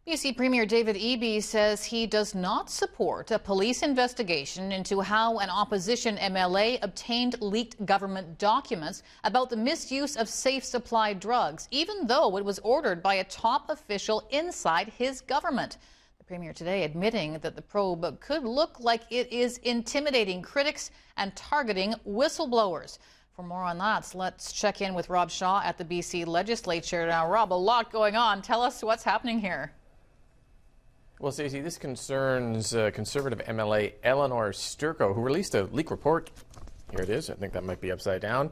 BC Premier David Eby says he does not support a police investigation into how an opposition MLA obtained leaked government documents about the misuse of safe supply drugs, even though it was ordered by a top official inside his government. The Premier today admitting that the probe could look like it is intimidating critics and targeting whistleblowers. For more on that, let's check in with Rob Shaw at the BC Legislature. Now, Rob, a lot going on. Tell us what's happening here. Well, Stacey, this concerns Conservative MLA Eleanor Sturco, who released a leak report. Here it is. I think that might be upside down.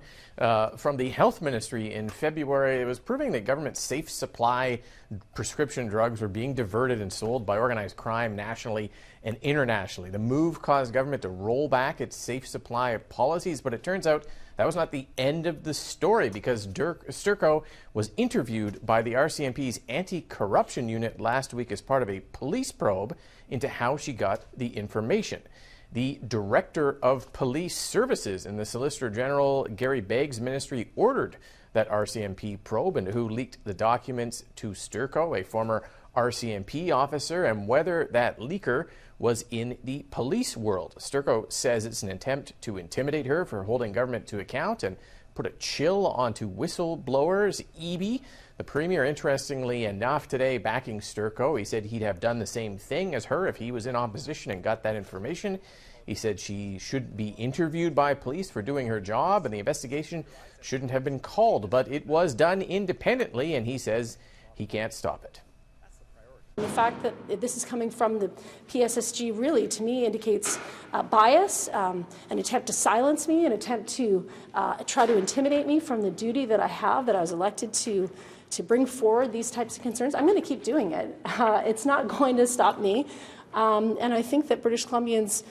From the Health Ministry in February. It was proving that government safe supply prescription drugs were being diverted and sold by organized crime nationally and internationally. The move caused government to roll back its safe supply policies, but it turns out that was not the end of the story, because Sturco was interviewed by the RCMP's anti-corruption unit last week as part of a police probe into how she got the information. The Director of Police Services in the Solicitor General Gary Begg's ministry ordered that RCMP probe into who leaked the documents to Sturco, a former RCMP officer, and whether that leaker was in the police world. Sturco says it's an attempt to intimidate her for holding government to account and put a chill onto whistleblowers. Eby, the Premier, interestingly enough, today backing Sturco. He said he'd have done the same thing as her if he was in opposition and got that information. He said she should be interviewed by police for doing her job, and the investigation shouldn't have been called, but it was done independently, and he says he can't stop it. The fact that this is coming from the PSSG really, to me, indicates bias, an attempt to silence me, an attempt to try to intimidate me from the duty that I have, that I was elected to bring forward these types of concerns. I'm going to keep doing it. It's not going to stop me. And I think that British Columbians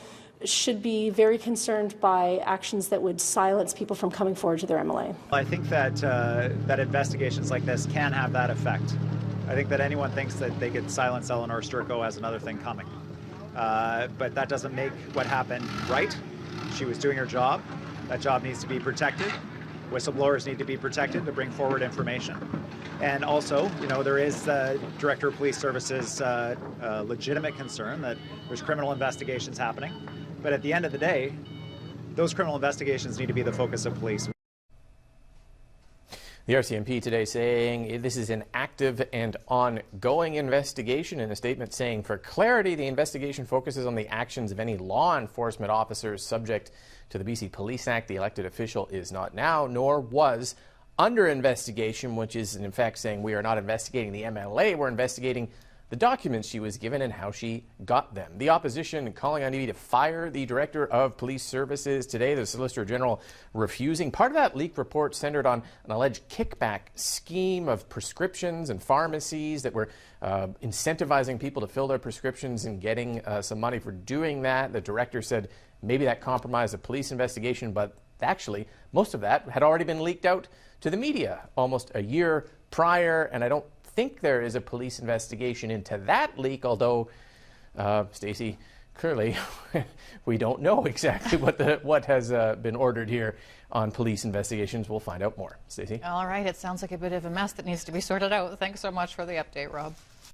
should be very concerned by actions that would silence people from coming forward to their MLA. I think that that investigations like this can have that effect. I think that anyone thinks that they could silence Eleanor Sturco has another thing coming. But that doesn't make what happened right. She was doing her job. That job needs to be protected. Whistleblowers need to be protected to bring forward information. And also, you know, there is the Director of Police Services legitimate concern that there's criminal investigations happening. But at the end of the day, those criminal investigations need to be the focus of police. The RCMP today saying this is an active and ongoing investigation, in a statement saying, for clarity, the investigation focuses on the actions of any law enforcement officers subject to the BC Police Act. The elected official is not now, nor was under investigation, which is in fact saying we are not investigating the MLA, we're investigating the documents she was given and how she got them. The opposition calling on Eby to fire the Director of Police Services today, the Solicitor General refusing. Part of that leaked report centered on an alleged kickback scheme of prescriptions and pharmacies that were incentivizing people to fill their prescriptions and getting some money for doing that. The director said maybe that compromised the police investigation, but actually most of that had already been leaked out to the media almost a year prior, and I don't think there is a police investigation into that leak, although, Stacey, clearly we don't know exactly what has been ordered here on police investigations. We'll find out more. Stacey? All right. It sounds like a bit of a mess that needs to be sorted out. Thanks so much for the update, Rob.